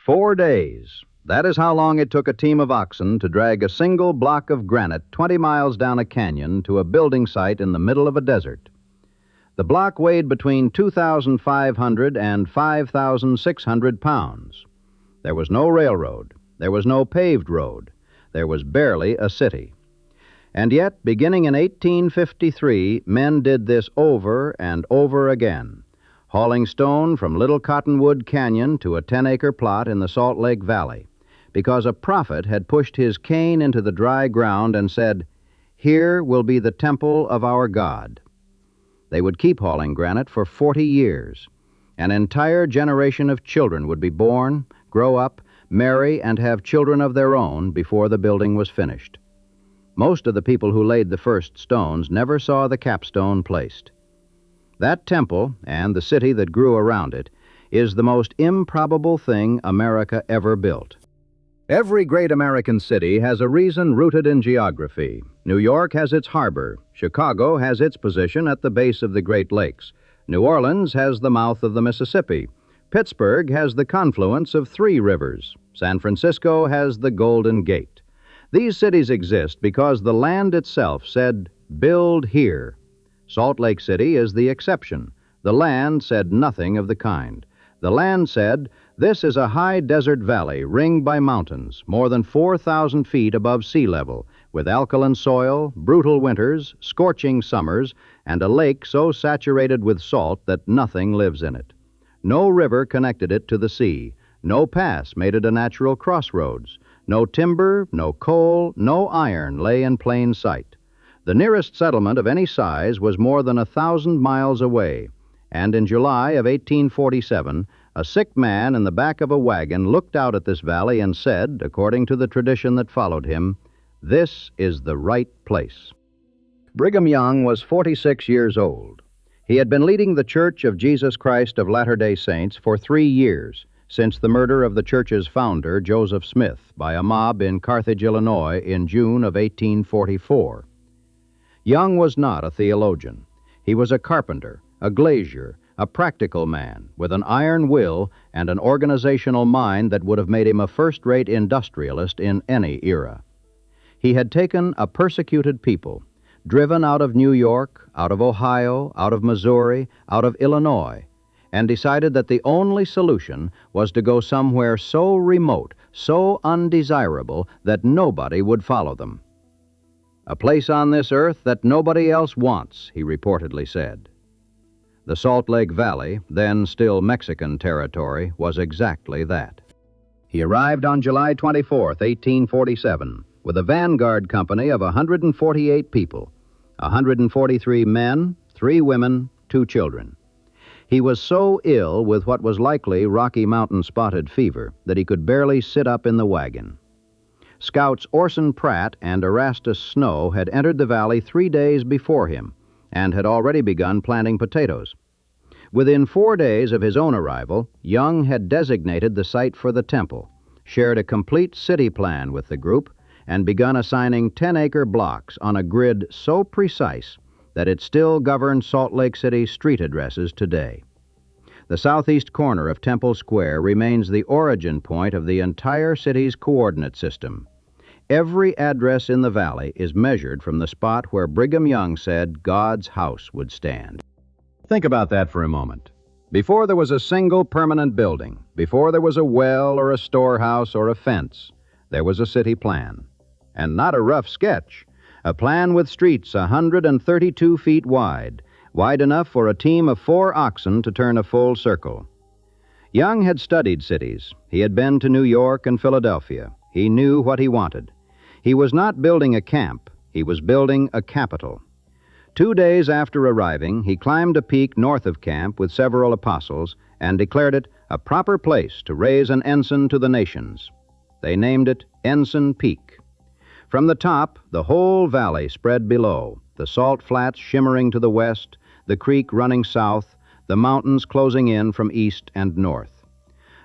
4 days. That is how long it took a team of oxen to drag a single block of granite 20 miles down a canyon to a building site in the middle of a desert. The block weighed between 2,500 and 5,600 pounds. There was no railroad. There was no paved road. There was barely a city. And yet, beginning in 1853, men did this over and over again, hauling stone from Little Cottonwood Canyon to a 10-acre plot in the Salt Lake Valley, because a prophet had pushed his cane into the dry ground and said, "Here will be the temple of our God." They would keep hauling granite for 40 years. An entire generation of children would be born, grow up, marry, and have children of their own before the building was finished. Most of the people who laid the first stones never saw the capstone placed. That temple, and the city that grew around it, is the most improbable thing America ever built. Every great American city has a reason rooted in geography. New York has its harbor. Chicago has its position at the base of the Great Lakes. New Orleans has the mouth of the Mississippi. Pittsburgh has the confluence of 3 rivers. San Francisco has the Golden Gate. These cities exist because the land itself said, "Build here." Salt Lake City is the exception. The land said nothing of the kind. The land said, "This is a high desert valley ringed by mountains, more than 4,000 feet above sea level, with alkaline soil, brutal winters, scorching summers, and a lake so saturated with salt that nothing lives in it. No river connected it to the sea. No pass made it a natural crossroads. No timber, no coal, no iron lay in plain sight. The nearest settlement of any size was more than 1,000 miles away, and in July of 1847, a sick man in the back of a wagon looked out at this valley and said, according to the tradition that followed him, "This is the right place." Brigham Young was 46 years old. He had been leading the Church of Jesus Christ of Latter-day Saints for 3 years, since the murder of the church's founder, Joseph Smith, by a mob in Carthage, Illinois, in June of 1844. Young was not a theologian. He was a carpenter, a glazier, a practical man with an iron will and an organizational mind that would have made him a first-rate industrialist in any era. He had taken a persecuted people, driven out of New York, out of Ohio, out of Missouri, out of Illinois, and decided that the only solution was to go somewhere so remote, so undesirable, that nobody would follow them. "A place on this earth that nobody else wants," he reportedly said. The Salt Lake Valley, then still Mexican territory, was exactly that. He arrived on July 24th, 1847, with a vanguard company of 148 people, 143 men, 3 women, 2 children. He was so ill with what was likely Rocky Mountain spotted fever that he could barely sit up in the wagon. Scouts Orson Pratt and Erastus Snow had entered the valley 3 days before him and had already begun planting potatoes. Within 4 days of his own arrival, Young had designated the site for the temple, shared a complete city plan with the group, and begun assigning 10-acre blocks on a grid so precise that it still governs Salt Lake City street addresses today. The southeast corner of Temple Square remains the origin point of the entire city's coordinate system. Every address in the valley is measured from the spot where Brigham Young said God's house would stand. Think about that for a moment. Before there was a single permanent building, before there was a well or a storehouse or a fence, there was a city plan. And not a rough sketch. A plan with streets 132 feet wide enough for a team of 4 oxen to turn a full circle. Young had studied cities. He had been to New York and Philadelphia. He knew what he wanted. He was not building a camp. He was building a capital. 2 days after arriving, he climbed a peak north of camp with several apostles and declared it a proper place to raise an ensign to the nations. They named it Ensign Peak. From the top, the whole valley spread below, the salt flats shimmering to the west, the creek running south, the mountains closing in from east and north.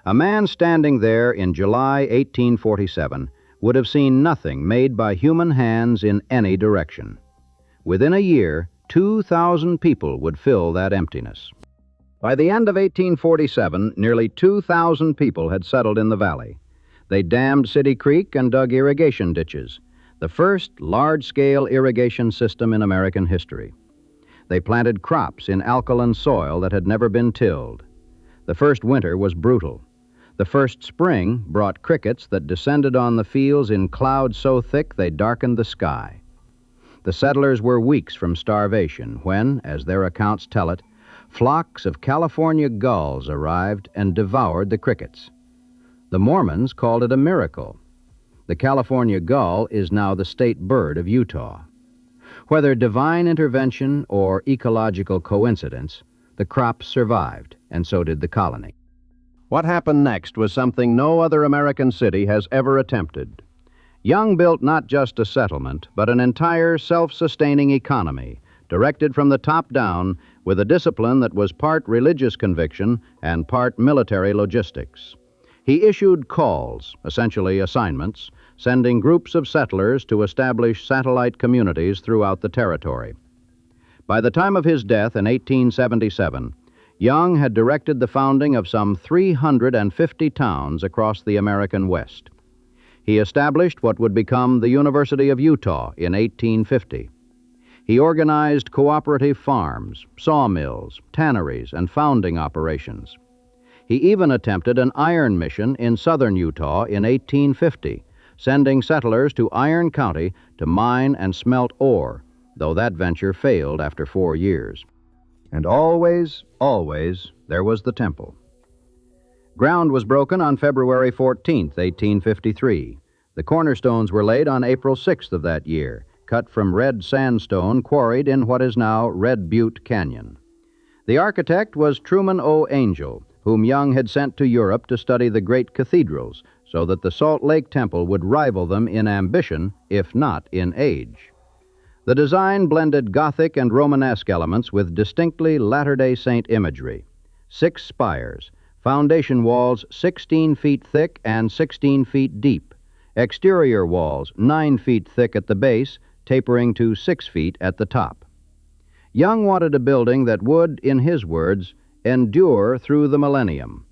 A man standing there in July 1847 would have seen nothing made by human hands in any direction. Within a year, 2,000 people would fill that emptiness. By the end of 1847, nearly 2,000 people had settled in the valley. They dammed City Creek and dug irrigation ditches, the first large-scale irrigation system in American history. They planted crops in alkaline soil that had never been tilled. The first winter was brutal. The first spring brought crickets that descended on the fields in clouds so thick they darkened the sky. The settlers were weeks from starvation when, as their accounts tell it, flocks of California gulls arrived and devoured the crickets. The Mormons called it a miracle. The California gull is now the state bird of Utah. Whether divine intervention or ecological coincidence, the crops survived, and so did the colony. What happened next was something no other American city has ever attempted. Young built not just a settlement, but an entire self-sustaining economy, directed from the top down with a discipline that was part religious conviction and part military logistics. He issued calls, essentially assignments, sending groups of settlers to establish satellite communities throughout the territory. By the time of his death in 1877, Young had directed the founding of some 350 towns across the American West. He established what would become the University of Utah in 1850. He organized cooperative farms, sawmills, tanneries, and founding operations. He even attempted an iron mission in southern Utah in 1850, sending settlers to Iron County to mine and smelt ore, though that venture failed after 4 years. And always, there was the temple. Ground was broken on February 14, 1853. The cornerstones were laid on April 6th of that year, cut from red sandstone quarried in what is now Red Butte Canyon. The architect was Truman O. Angell, whom Young had sent to Europe to study the great cathedrals so that the Salt Lake Temple would rival them in ambition, if not in age. The design blended Gothic and Romanesque elements with distinctly Latter-day Saint imagery. 6 spires, foundation walls 16 feet thick and 16 feet deep, exterior walls 9 feet thick at the base, tapering to 6 feet at the top. Young wanted a building that would, in his words, endure through the millennium.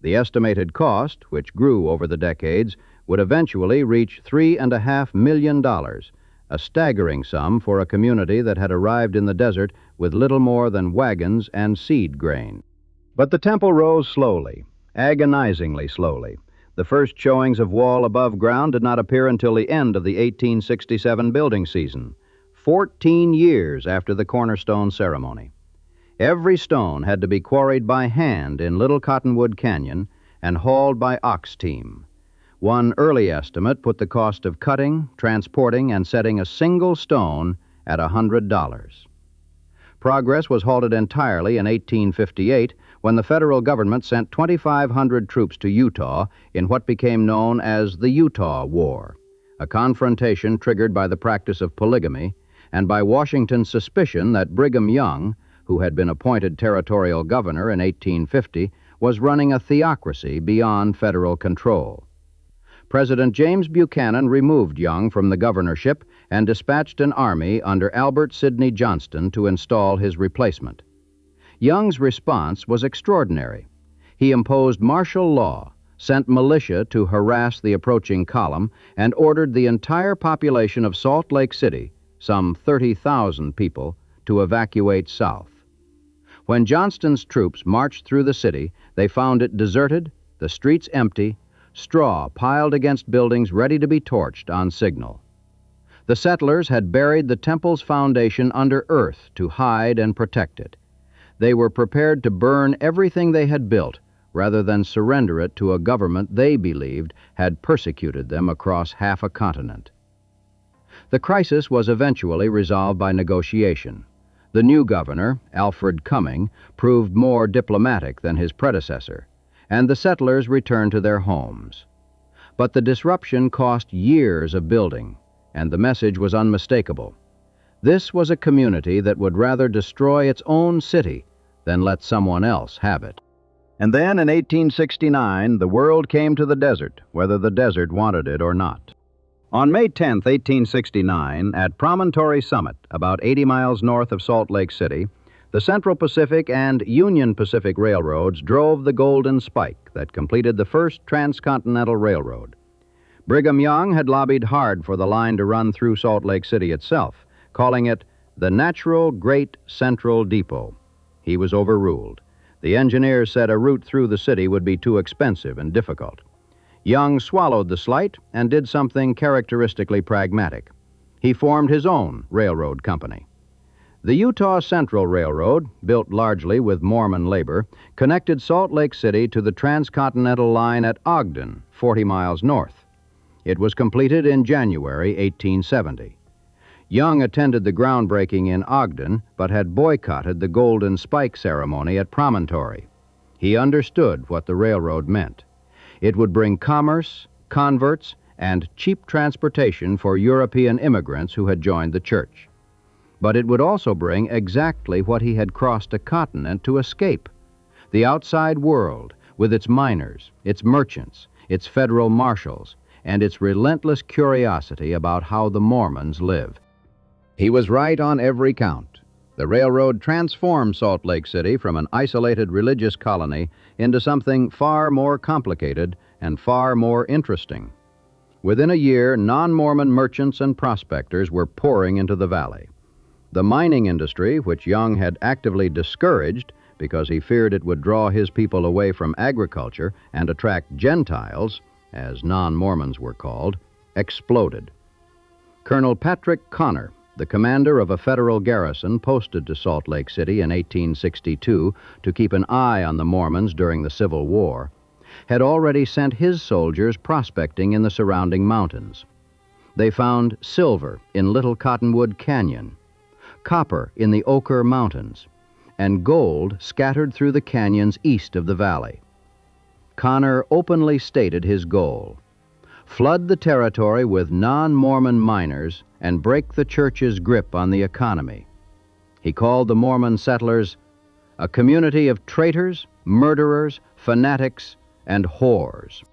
The estimated cost, which grew over the decades, would eventually reach $3.5 million, a staggering sum for a community that had arrived in the desert with little more than wagons and seed grain. But the temple rose slowly, agonizingly slowly. The first showings of wall above ground did not appear until the end of the 1867 building season, 14 years after the cornerstone ceremony. Every stone had to be quarried by hand in Little Cottonwood Canyon and hauled by ox team. One early estimate put the cost of cutting, transporting, and setting a single stone at $100. Progress was halted entirely in 1858 when the federal government sent 2,500 troops to Utah in what became known as the Utah War, a confrontation triggered by the practice of polygamy and by Washington's suspicion that Brigham Young, who had been appointed territorial governor in 1850, was running a theocracy beyond federal control. President James Buchanan removed Young from the governorship and dispatched an army under Albert Sidney Johnston to install his replacement. Young's response was extraordinary. He imposed martial law, sent militia to harass the approaching column, and ordered the entire population of Salt Lake City, some 30,000 people, to evacuate south. When Johnston's troops marched through the city, they found it deserted, the streets empty, straw piled against buildings ready to be torched on signal. The settlers had buried the temple's foundation under earth to hide and protect it. They were prepared to burn everything they had built rather than surrender it to a government they believed had persecuted them across half a continent. The crisis was eventually resolved by negotiation. The new governor, Alfred Cumming, proved more diplomatic than his predecessor, and the settlers returned to their homes. But the disruption cost years of building, and the message was unmistakable. This was a community that would rather destroy its own city than let someone else have it. And then in 1869, the world came to the desert, whether the desert wanted it or not. On May 10, 1869, at Promontory Summit, about 80 miles north of Salt Lake City, The Central Pacific and Union Pacific Railroads drove the Golden Spike that completed the first transcontinental railroad. Brigham Young had lobbied hard for the line to run through Salt Lake City itself, calling it the Natural Great Central Depot. He was overruled. The engineers said a route through the city would be too expensive and difficult. Young swallowed the slight and did something characteristically pragmatic. He formed his own railroad company. The Utah Central Railroad, built largely with Mormon labor, connected Salt Lake City to the transcontinental line at Ogden, 40 miles north. It was completed in January 1870. Young attended the groundbreaking in Ogden, but had boycotted the Golden Spike ceremony at Promontory. He understood what the railroad meant. It would bring commerce, converts, and cheap transportation for European immigrants who had joined the church. But it would also bring exactly what he had crossed a continent to escape: the outside world, with its miners, its merchants, its federal marshals, and its relentless curiosity about how the Mormons live. He was right on every count. The railroad transformed Salt Lake City from an isolated religious colony into something far more complicated and far more interesting. Within a year, non-Mormon merchants and prospectors were pouring into the valley. The mining industry, which Young had actively discouraged because he feared it would draw his people away from agriculture and attract Gentiles, as non-Mormons were called, exploded. Colonel Patrick Connor, the commander of a federal garrison posted to Salt Lake City in 1862 to keep an eye on the Mormons during the Civil War, had already sent his soldiers prospecting in the surrounding mountains. They found silver in Little Cottonwood Canyon, copper in the Ochre Mountains, and gold scattered through the canyons east of the valley. Connor openly stated his goal: flood the territory with non-Mormon miners and break the church's grip on the economy. He called the Mormon settlers a community of traitors, murderers, fanatics, and whores.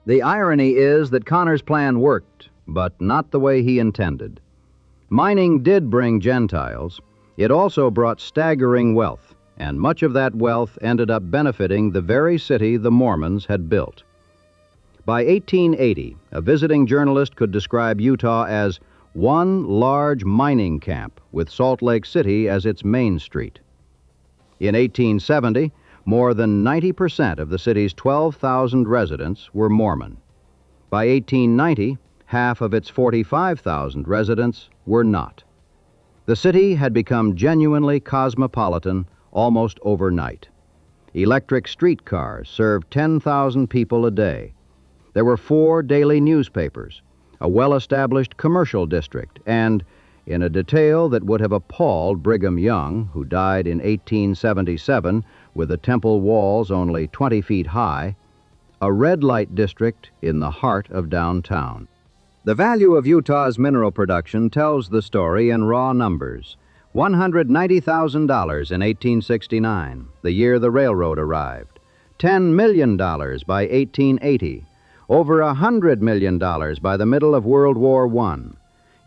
The irony is that Connor's plan worked, but not the way he intended. Mining did bring Gentiles. It also brought staggering wealth, and much of that wealth ended up benefiting the very city the Mormons had built. By 1880, a visiting journalist could describe Utah as one large mining camp with Salt Lake City as its main street. In 1870, more than 90% of the city's 12,000 residents were Mormon. By 1890, half of its 45,000 residents were not. The city had become genuinely cosmopolitan almost overnight. Electric streetcars served 10,000 people a day. There were 4 daily newspapers, a well-established commercial district, and, in a detail that would have appalled Brigham Young, who died in 1877 with the temple walls only 20 feet high, a red light district in the heart of downtown. The value of Utah's mineral production tells the story in raw numbers. $190,000 in 1869, the year the railroad arrived. $10 million by 1880. Over $100 million by the middle of World War I.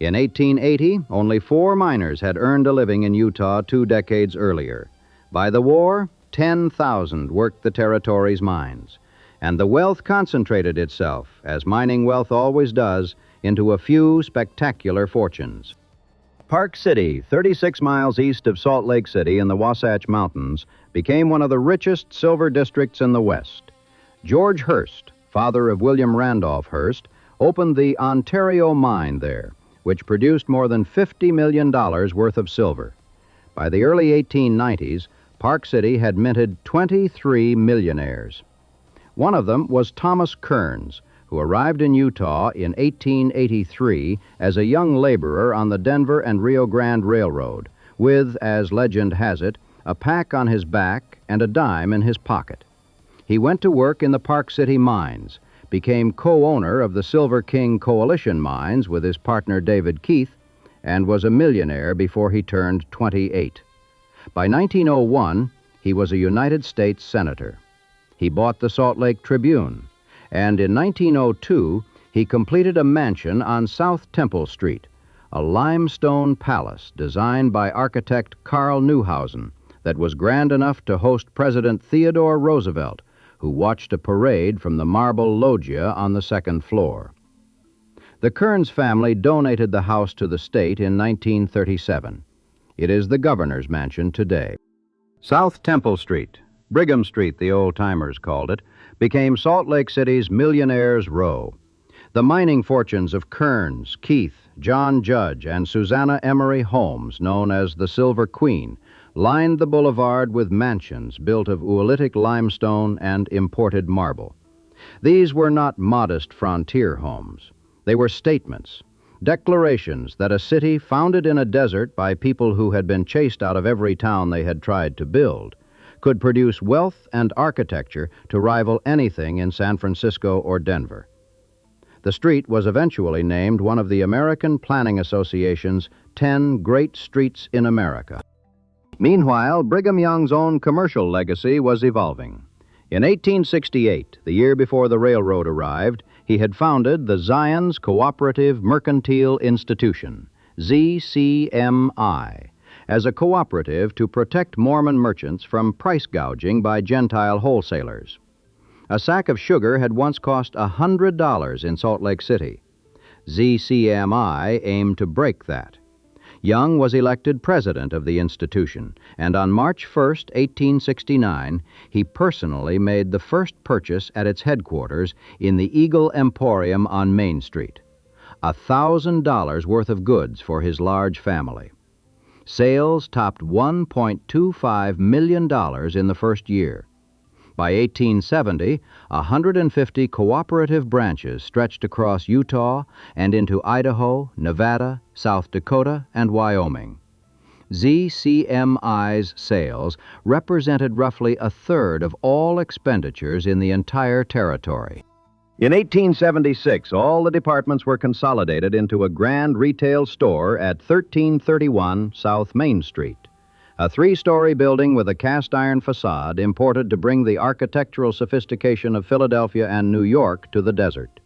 In 1880, only 4 miners had earned a living in Utah 2 decades earlier. By the war, 10,000 worked the territory's mines. And the wealth concentrated itself, as mining wealth always does, into a few spectacular fortunes. Park City, 36 miles east of Salt Lake City in the Wasatch Mountains, became one of the richest silver districts in the West. George Hearst, father of William Randolph Hearst, opened the Ontario Mine there, which produced more than $50 million worth of silver. By the early 1890s, Park City had minted 23 millionaires. One of them was Thomas Kearns, who arrived in Utah in 1883 as a young laborer on the Denver and Rio Grande Railroad, with, as legend has it, a pack on his back and a dime in his pocket. He went to work in the Park City mines, became co-owner of the Silver King Coalition mines with his partner David Keith, and was a millionaire before he turned 28. By 1901, he was a United States Senator. He bought the Salt Lake Tribune, and in 1902, he completed a mansion on South Temple Street, a limestone palace designed by architect Carl Neuhausen, that was grand enough to host President Theodore Roosevelt, who watched a parade from the marble loggia on the second floor. The Kearns family donated the house to the state in 1937. It is the governor's mansion today. South Temple Street, Brigham Street the old-timers called it, became Salt Lake City's Millionaires' Row. The mining fortunes of Kearns, Keith, John Judge, and Susanna Emery Holmes, known as the Silver Queen, lined the boulevard with mansions built of oolitic limestone and imported marble. These were not modest frontier homes. They were statements, declarations that a city founded in a desert by people who had been chased out of every town they had tried to build could produce wealth and architecture to rival anything in San Francisco or Denver. The street was eventually named one of the American Planning Association's 10 Great Streets in America. Meanwhile, Brigham Young's own commercial legacy was evolving. In 1868, the year before the railroad arrived, he had founded the Zions Cooperative Mercantile Institution, ZCMI, as a cooperative to protect Mormon merchants from price gouging by Gentile wholesalers. A sack of sugar had once cost $100 in Salt Lake City. ZCMI aimed to break that. Young was elected president of the institution, and on March 1, 1869, he personally made the first purchase at its headquarters in the Eagle Emporium on Main Street. $1,000 worth of goods for his large family. Sales topped $1.25 million in the first year. By 1870, 150 cooperative branches stretched across Utah and into Idaho, Nevada, South Dakota, and Wyoming. ZCMI's sales represented roughly a third of all expenditures in the entire territory. In 1876, all the departments were consolidated into a grand retail store at 1331 South Main Street. A three-story building with a cast-iron facade imported to bring the architectural sophistication of Philadelphia and New York to the desert.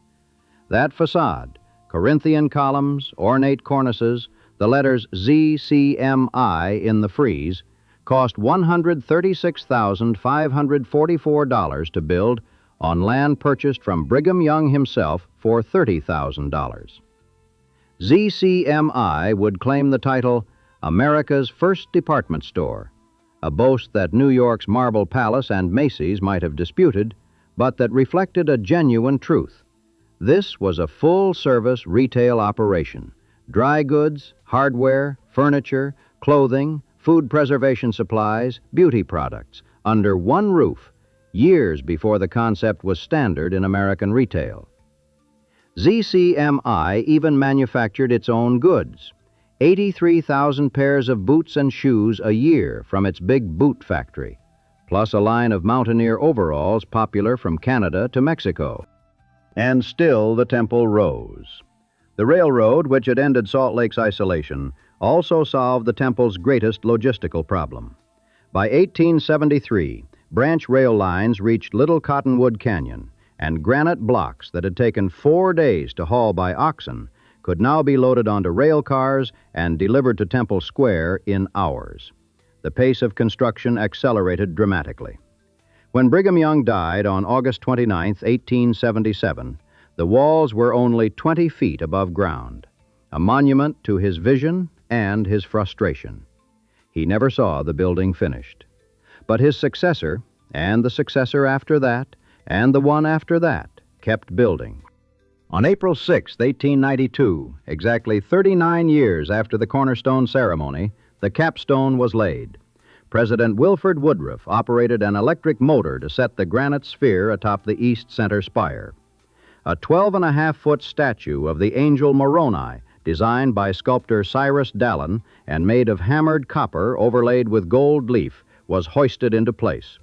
That facade, Corinthian columns, ornate cornices, the letters ZCMI in the frieze, cost $136,544 to build on land purchased from Brigham Young himself for $30,000. ZCMI would claim the title America's first department store, a boast that New York's Marble Palace and Macy's might have disputed, but that reflected a genuine truth. This was a full-service retail operation. Dry goods, hardware, furniture, clothing, food preservation supplies, beauty products, under one roof, years before the concept was standard in American retail. ZCMI even manufactured its own goods. 83,000 pairs of boots and shoes a year from its big boot factory, plus a line of mountaineer overalls popular from Canada to Mexico. And still the temple rose. The railroad, which had ended Salt Lake's isolation, also solved the temple's greatest logistical problem. By 1873, branch rail lines reached Little Cottonwood Canyon, and granite blocks that had taken 4 days to haul by oxen could now be loaded onto rail cars and delivered to Temple Square in hours. The pace of construction accelerated dramatically. When Brigham Young died on August 29, 1877, the walls were only 20 feet above ground, a monument to his vision and his frustration. He never saw the building finished. But his successor, and the successor after that, and the one after that, kept building. On April 6, 1892, exactly 39 years after the cornerstone ceremony, the capstone was laid. President Wilford Woodruff operated an electric motor to set the granite sphere atop the east center spire. A 12.5-foot statue of the angel Moroni, designed by sculptor Cyrus Dallin and made of hammered copper overlaid with gold leaf, was hoisted into place.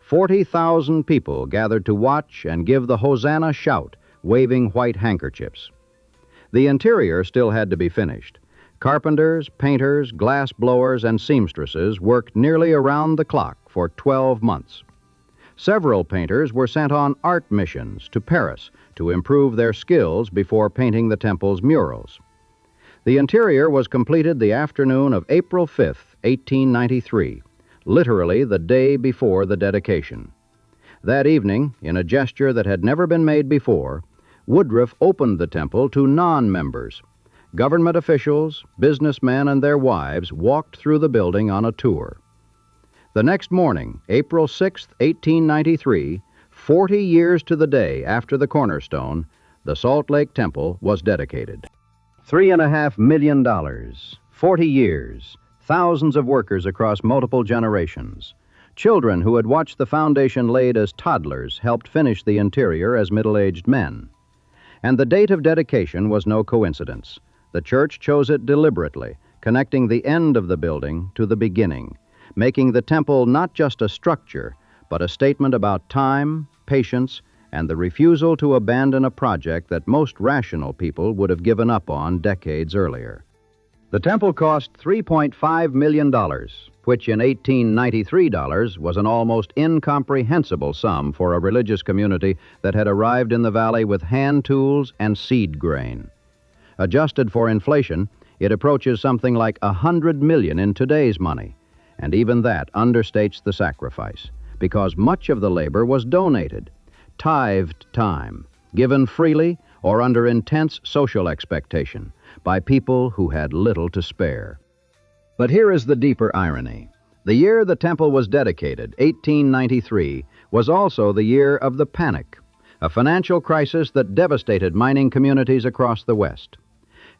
40,000 people gathered to watch and give the Hosanna shout, waving white handkerchiefs. The interior still had to be finished. Carpenters, painters, glass blowers, and seamstresses worked nearly around the clock for 12 months. Several painters were sent on art missions to Paris to improve their skills before painting the temple's murals. The interior was completed the afternoon of April 5, 1893, literally the day before the dedication. That evening, in a gesture that had never been made before, Woodruff opened the temple to non-members. Government officials, businessmen, and their wives walked through the building on a tour. The next morning, April 6, 1893, 40 years to the day after the cornerstone, the Salt Lake Temple was dedicated. $3.5 million, 40 years, thousands of workers across multiple generations. Children who had watched the foundation laid as toddlers helped finish the interior as middle-aged men. And the date of dedication was no coincidence. The church chose it deliberately, connecting the end of the building to the beginning, making the temple not just a structure, but a statement about time, patience, and the refusal to abandon a project that most rational people would have given up on decades earlier. The temple cost $3.5 million, which in 1893 dollars was an almost incomprehensible sum for a religious community that had arrived in the valley with hand tools and seed grain. Adjusted for inflation, it approaches something like $100 million in today's money, and even that understates the sacrifice, because much of the labor was donated, tithed time, given freely or under intense social expectation by people who had little to spare. But here is the deeper irony. The year the temple was dedicated, 1893, was also the year of the panic, a financial crisis that devastated mining communities across the West.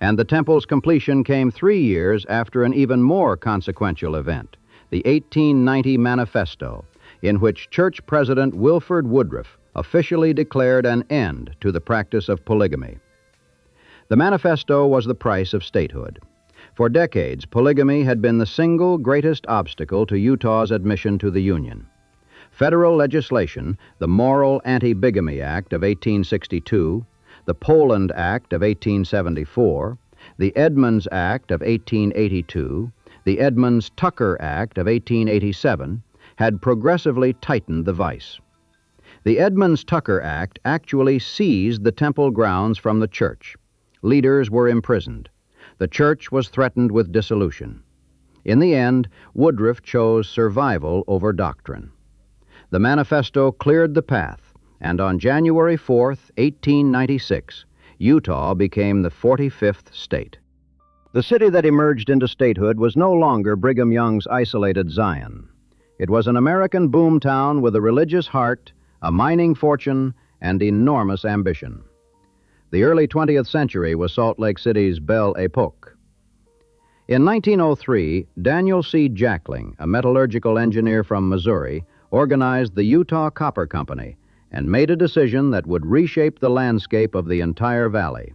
And the temple's completion came 3 years after an even more consequential event, the 1890 Manifesto, in which Church President Wilford Woodruff officially declared an end to the practice of polygamy. The Manifesto was the price of statehood. For decades, polygamy had been the single greatest obstacle to Utah's admission to the Union. Federal legislation, the Moral Anti-Bigamy Act of 1862, the Poland Act of 1874, the Edmunds Act of 1882, the Edmunds-Tucker Act of 1887, had progressively tightened the vice. The Edmunds-Tucker Act actually seized the temple grounds from the church. Leaders were imprisoned. The church was threatened with dissolution. In the end, Woodruff chose survival over doctrine. The Manifesto cleared the path, and on January 4, 1896, Utah became the 45th state. The city that emerged into statehood was no longer Brigham Young's isolated Zion. It was an American boomtown with a religious heart, a mining fortune, and enormous ambition. The early 20th century was Salt Lake City's Belle Epoque. In 1903, Daniel C. Jackling, a metallurgical engineer from Missouri, organized the Utah Copper Company and made a decision that would reshape the landscape of the entire valley.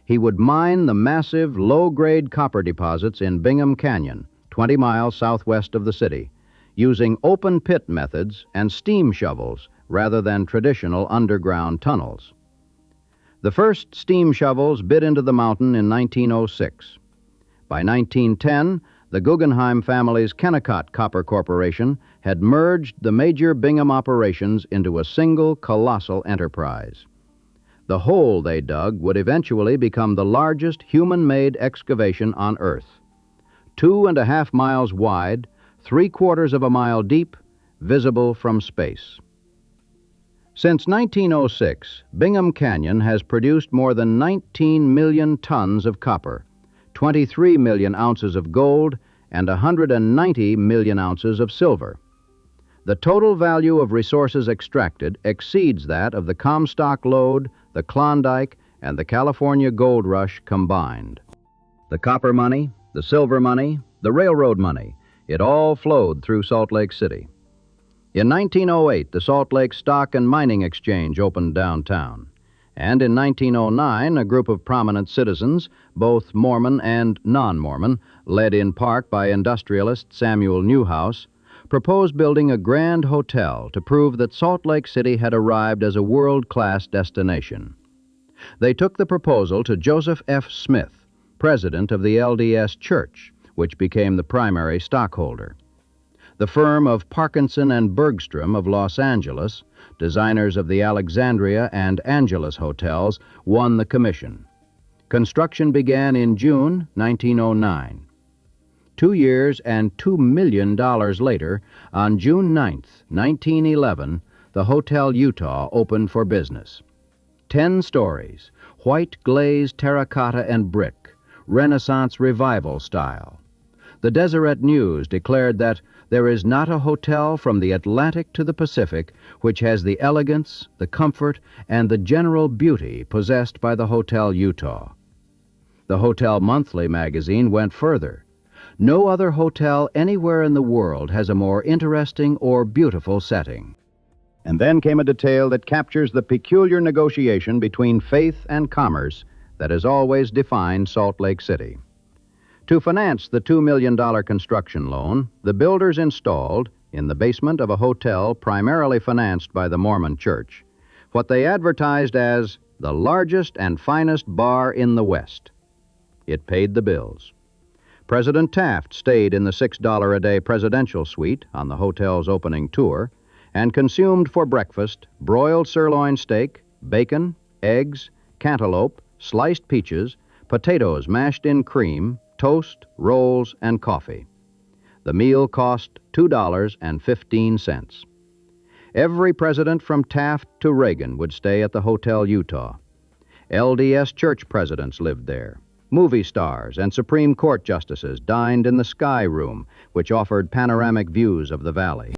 He would mine the massive, low-grade copper deposits in Bingham Canyon, 20 miles southwest of the city, using open-pit methods and steam shovels rather than traditional underground tunnels. The first steam shovels bit into the mountain in 1906. By 1910, the Guggenheim family's Kennecott Copper Corporation had merged the major Bingham operations into a single colossal enterprise. The hole they dug would eventually become the largest human-made excavation on Earth. 2.5 miles wide, 3/4 of a mile deep, visible from space. Since 1906, Bingham Canyon has produced more than 19 million tons of copper, 23 million ounces of gold, and 190 million ounces of silver. The total value of resources extracted exceeds that of the Comstock Lode, the Klondike, and the California Gold Rush combined. The copper money, the silver money, the railroad money, it all flowed through Salt Lake City. In 1908, the Salt Lake Stock and Mining Exchange opened downtown. And in 1909, a group of prominent citizens, both Mormon and non-Mormon, led in part by industrialist Samuel Newhouse, proposed building a grand hotel to prove that Salt Lake City had arrived as a world-class destination. They took the proposal to Joseph F. Smith, president of the LDS Church, which became the primary stockholder. The firm of Parkinson and Bergstrom of Los Angeles, designers of the Alexandria and Angeles hotels, won the commission. Construction began in June 1909. 2 years and $2 million later, on June 9th, 1911, the Hotel Utah opened for business. 10 stories, white glazed terracotta and brick, Renaissance revival style. The Deseret News declared that there is not a hotel from the Atlantic to the Pacific which has the elegance, the comfort, and the general beauty possessed by the Hotel Utah. The Hotel Monthly magazine went further. No other hotel anywhere in the world has a more interesting or beautiful setting. And then came a detail that captures the peculiar negotiation between faith and commerce that has always defined Salt Lake City. To finance the $2 million construction loan, the builders installed, in the basement of a hotel primarily financed by the Mormon Church, what they advertised as the largest and finest bar in the West. It paid the bills. President Taft stayed in the $6 a day presidential suite on the hotel's opening tour and consumed for breakfast broiled sirloin steak, bacon, eggs, cantaloupe, sliced peaches, potatoes mashed in cream, toast, rolls, and coffee. The meal cost $2.15. Every president from Taft to Reagan would stay at the Hotel Utah. LDS church presidents lived there. Movie stars and Supreme Court justices dined in the Sky Room, which offered panoramic views of the valley.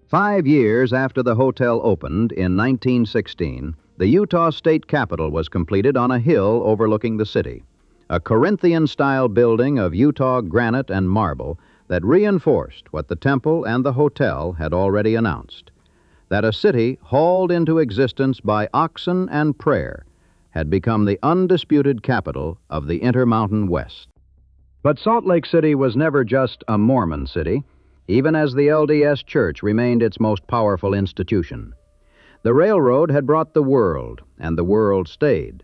5 years after the hotel opened in 1916, the Utah State Capitol was completed on a hill overlooking the city, a Corinthian-style building of Utah granite and marble that reinforced what the temple and the hotel had already announced, that a city hauled into existence by oxen and prayer had become the undisputed capital of the Intermountain West. But Salt Lake City was never just a Mormon city, even as the LDS Church remained its most powerful institution. The railroad had brought the world, and the world stayed.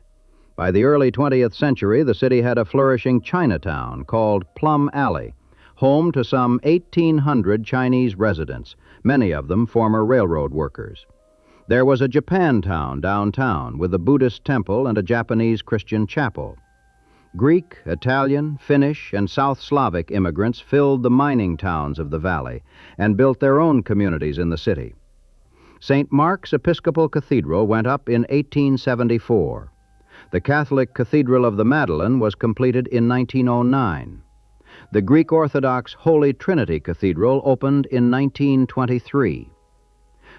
By the early 20th century, the city had a flourishing Chinatown called Plum Alley, home to some 1,800 Chinese residents, many of them former railroad workers. There was a Japantown downtown with a Buddhist temple and a Japanese Christian chapel. Greek, Italian, Finnish, and South Slavic immigrants filled the mining towns of the valley and built their own communities in the city. St. Mark's Episcopal Cathedral went up in 1874. The Catholic Cathedral of the Madeleine was completed in 1909. The Greek Orthodox Holy Trinity Cathedral opened in 1923.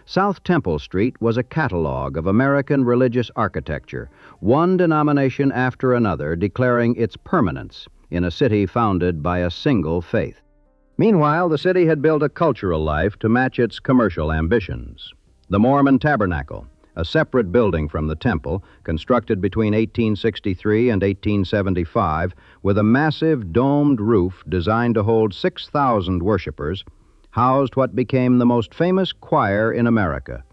South Temple Street was a catalog of American religious architecture, one denomination after another declaring its permanence in a city founded by a single faith. Meanwhile, the city had built a cultural life to match its commercial ambitions. The Mormon Tabernacle, a separate building from the temple, constructed between 1863 and 1875, with a massive domed roof designed to hold 6,000 worshipers, housed what became the most famous choir in America.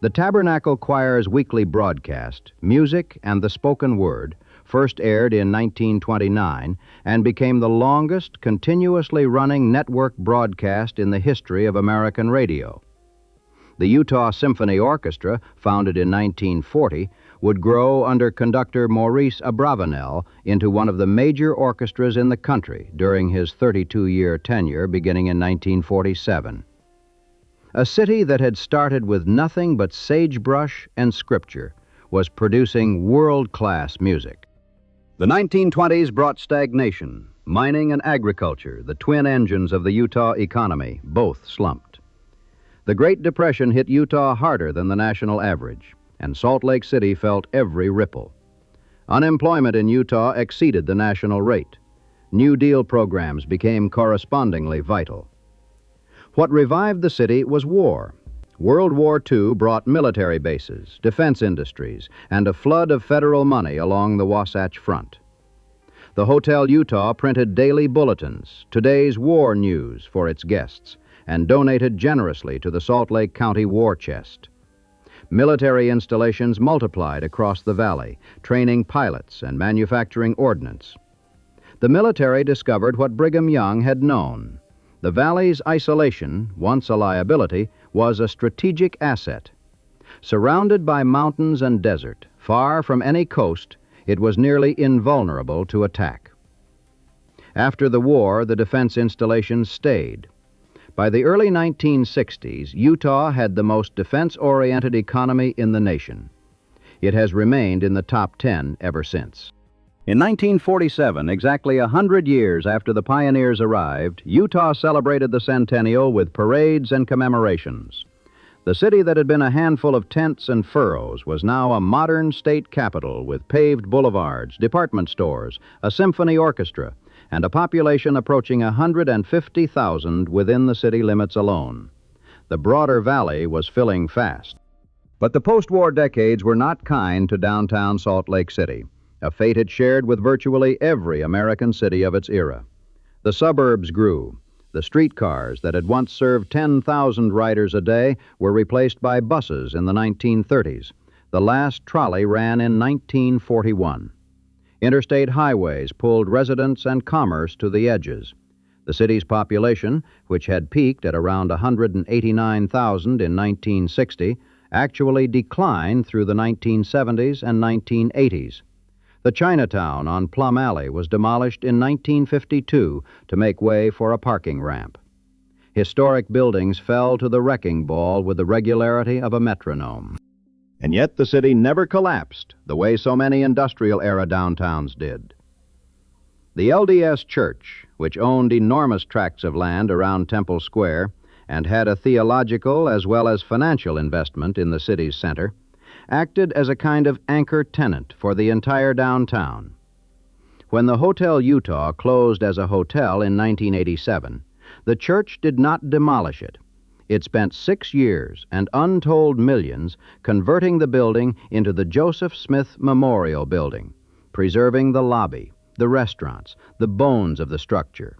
The Tabernacle Choir's weekly broadcast, Music and the Spoken Word, first aired in 1929 and became the longest continuously running network broadcast in the history of American radio. The Utah Symphony Orchestra, founded in 1940, would grow under conductor Maurice Abravanel into one of the major orchestras in the country during his 32-year tenure beginning in 1947. A city that had started with nothing but sagebrush and scripture was producing world-class music. The 1920s brought stagnation. Mining and agriculture, the twin engines of the Utah economy, both slumped. The Great Depression hit Utah harder than the national average, and Salt Lake City felt every ripple. Unemployment in Utah exceeded the national rate. New Deal programs became correspondingly vital. What revived the city was war. World War II brought military bases, defense industries, and a flood of federal money along the Wasatch Front. The Hotel Utah printed daily bulletins, today's war news for its guests, and donated generously to the Salt Lake County War Chest. Military installations multiplied across the valley, training pilots and manufacturing ordnance. The military discovered what Brigham Young had known. The valley's isolation, once a liability, was a strategic asset. Surrounded by mountains and desert, far from any coast, it was nearly invulnerable to attack. After the war, the defense installations stayed. By the early 1960s, Utah had the most defense-oriented economy in the nation. It has remained in the top 10 ever since. In 1947, exactly 100 years after the pioneers arrived, Utah celebrated the centennial with parades and commemorations. The city that had been a handful of tents and furrows was now a modern state capital with paved boulevards, department stores, a symphony orchestra, and a population approaching 150,000 within the city limits alone. The broader valley was filling fast. But the post-war decades were not kind to downtown Salt Lake City, a fate it shared with virtually every American city of its era. The suburbs grew. The streetcars that had once served 10,000 riders a day were replaced by buses in the 1930s. The last trolley ran in 1941. Interstate highways pulled residents and commerce to the edges. The city's population, which had peaked at around 189,000 in 1960, actually declined through the 1970s and 1980s. The Chinatown on Plum Alley was demolished in 1952 to make way for a parking ramp. Historic buildings fell to the wrecking ball with the regularity of a metronome. And yet the city never collapsed the way so many industrial-era downtowns did. The LDS Church, which owned enormous tracts of land around Temple Square and had a theological as well as financial investment in the city's center, acted as a kind of anchor tenant for the entire downtown. When the Hotel Utah closed as a hotel in 1987, the church did not demolish it. It spent 6 years and untold millions converting the building into the Joseph Smith Memorial Building, preserving the lobby, the restaurants, the bones of the structure.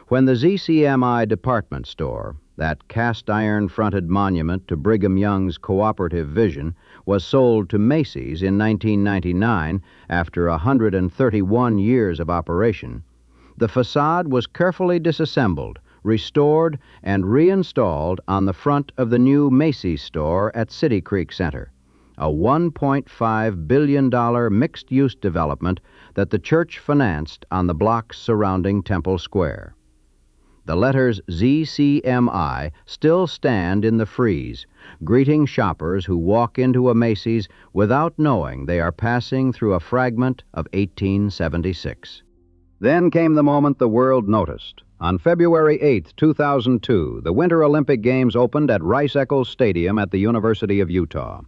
When the ZCMI department store, that cast-iron-fronted monument to Brigham Young's cooperative vision, was sold to Macy's in 1999 after 131 years of operation, the facade was carefully disassembled, restored, and reinstalled on the front of the new Macy's store at City Creek Center, a $1.5 billion mixed-use development that the church financed on the blocks surrounding Temple Square. The letters ZCMI still stand in the frieze, greeting shoppers who walk into a Macy's without knowing they are passing through a fragment of 1876. Then came the moment the world noticed. On February 8, 2002, the Winter Olympic Games opened at Rice-Eccles Stadium at the University of Utah.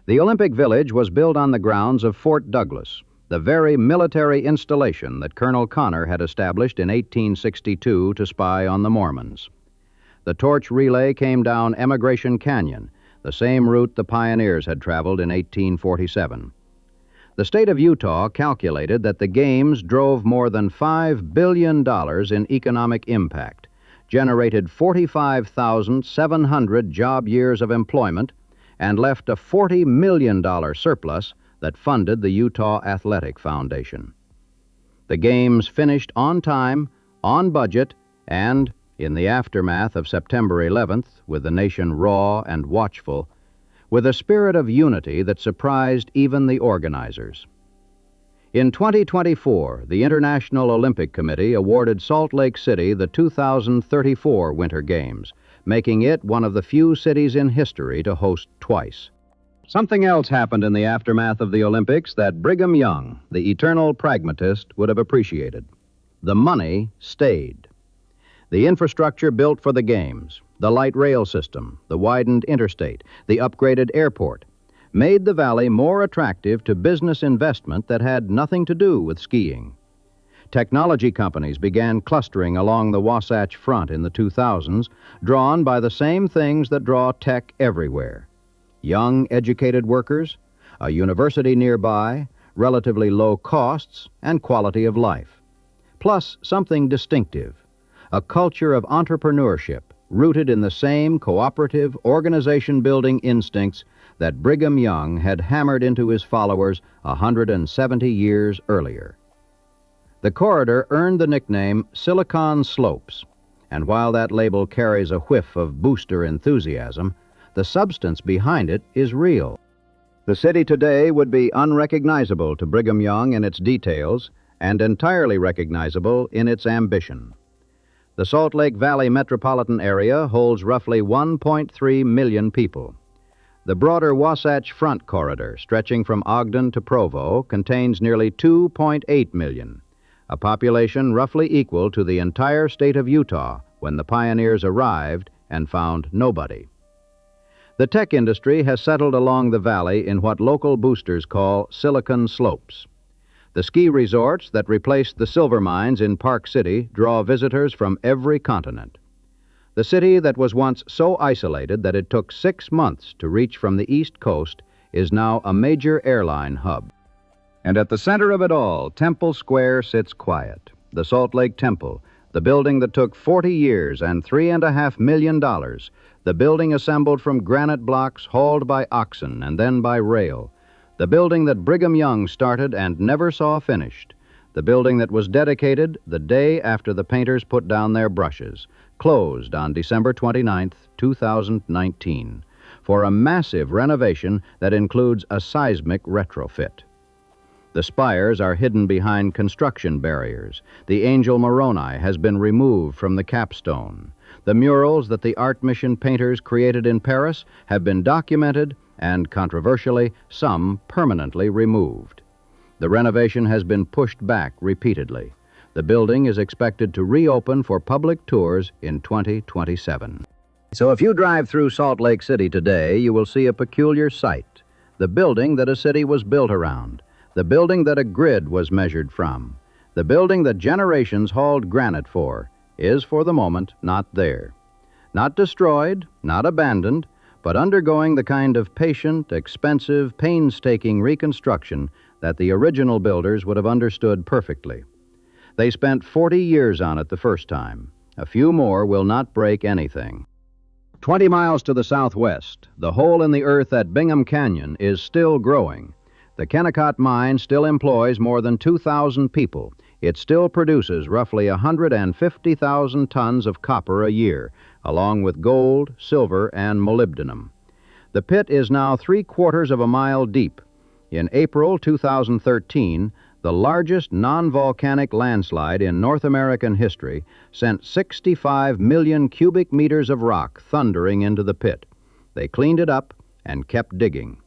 The Olympic Village was built on the grounds of Fort Douglas, the very military installation that Colonel Connor had established in 1862 to spy on the Mormons. The torch relay came down Emigration Canyon, the same route the pioneers had traveled in 1847. The state of Utah calculated that the Games drove more than $5 billion in economic impact, generated 45,700 job years of employment, and left a $40 million surplus that funded the Utah Athletic Foundation. The Games finished on time, on budget, and, in the aftermath of September 11th, with the nation raw and watchful, with a spirit of unity that surprised even the organizers. In 2024, the International Olympic Committee awarded Salt Lake City the 2034 Winter Games, making it one of the few cities in history to host twice. Something else happened in the aftermath of the Olympics that Brigham Young, the eternal pragmatist, would have appreciated. The money stayed. The infrastructure built for the Games, the light rail system, the widened interstate, the upgraded airport, made the valley more attractive to business investment that had nothing to do with skiing. Technology companies began clustering along the Wasatch Front in the 2000s, drawn by the same things that draw tech everywhere. Young, educated workers, a university nearby, relatively low costs, and quality of life. Plus something distinctive, a culture of entrepreneurship rooted in the same cooperative, organization-building instincts that Brigham Young had hammered into his followers 170 years earlier. The corridor earned the nickname Silicon Slopes, and while that label carries a whiff of booster enthusiasm, the substance behind it is real. The city today would be unrecognizable to Brigham Young in its details, and entirely recognizable in its ambition. The Salt Lake Valley metropolitan area holds roughly 1.3 million people. The broader Wasatch Front corridor, stretching from Ogden to Provo, contains nearly 2.8 million, a population roughly equal to the entire state of Utah when the pioneers arrived and found nobody. The tech industry has settled along the valley in what local boosters call Silicon Slopes. The ski resorts that replaced the silver mines in Park City draw visitors from every continent. The city that was once so isolated that it took 6 months to reach from the East Coast is now a major airline hub. And at the center of it all, Temple Square sits quiet. The Salt Lake Temple, the building that took 40 years and $3.5 million, the building assembled from granite blocks hauled by oxen and then by rail, the building that Brigham Young started and never saw finished, the building that was dedicated the day after the painters put down their brushes, closed on December 29, 2019, for a massive renovation that includes a seismic retrofit. The spires are hidden behind construction barriers. The angel Moroni has been removed from the capstone. The murals that the Art Mission painters created in Paris have been documented and, controversially, some permanently removed. The renovation has been pushed back repeatedly. The building is expected to reopen for public tours in 2027. So if you drive through Salt Lake City today, you will see a peculiar sight. The building that a city was built around. The building that a grid was measured from. The building that generations hauled granite for is, for the moment, not there. Not destroyed, not abandoned, but undergoing the kind of patient, expensive, painstaking reconstruction that the original builders would have understood perfectly. They spent 40 years on it the first time. A few more will not break anything. 20 miles to the southwest, the hole in the earth at Bingham Canyon is still growing. The Kennecott Mine still employs more than 2,000 people. It still produces roughly 150,000 tons of copper a year, along with gold, silver, and molybdenum. The pit is now 3/4 of a mile deep. In April 2013, the largest non-volcanic landslide in North American history sent 65 million cubic meters of rock thundering into the pit. They cleaned it up and kept digging.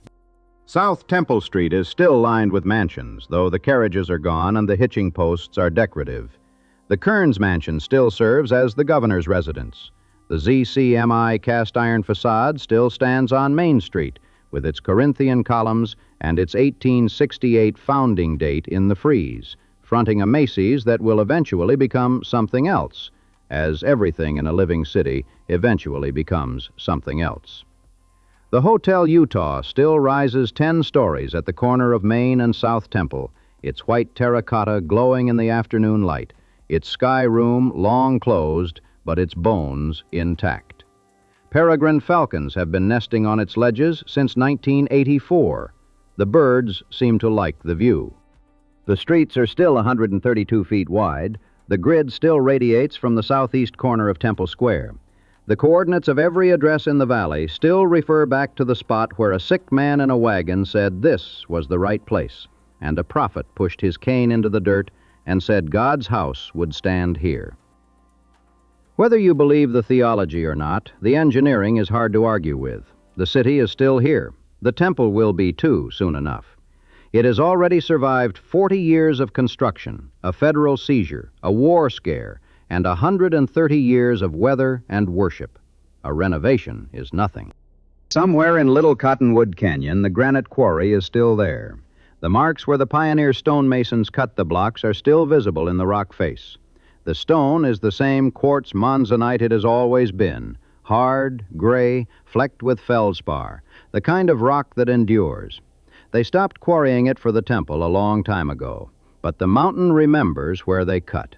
South Temple Street is still lined with mansions, though the carriages are gone and the hitching posts are decorative. The Kearns mansion still serves as the governor's residence. The ZCMI cast-iron facade still stands on Main Street, with its Corinthian columns and its 1868 founding date in the frieze, fronting a Macy's that will eventually become something else, as everything in a living city eventually becomes something else. The Hotel Utah still rises 10 stories at the corner of Main and South Temple, its white terracotta glowing in the afternoon light, its sky room long closed, but its bones intact. Peregrine falcons have been nesting on its ledges since 1984. The birds seem to like the view. The streets are still 132 feet wide. The grid still radiates from the southeast corner of Temple Square. The coordinates of every address in the valley still refer back to the spot where a sick man in a wagon said this was the right place, and a prophet pushed his cane into the dirt and said God's house would stand here. Whether you believe the theology or not, the engineering is hard to argue with. The city is still here. The temple will be too soon enough. It has already survived 40 years of construction, a federal seizure, a war scare, and 130 years of weather and worship. A renovation is nothing. Somewhere in Little Cottonwood Canyon, the granite quarry is still there. The marks where the pioneer stonemasons cut the blocks are still visible in the rock face. The stone is the same quartz monzonite it has always been, hard, gray, flecked with feldspar, the kind of rock that endures. They stopped quarrying it for the temple a long time ago, but the mountain remembers where they cut.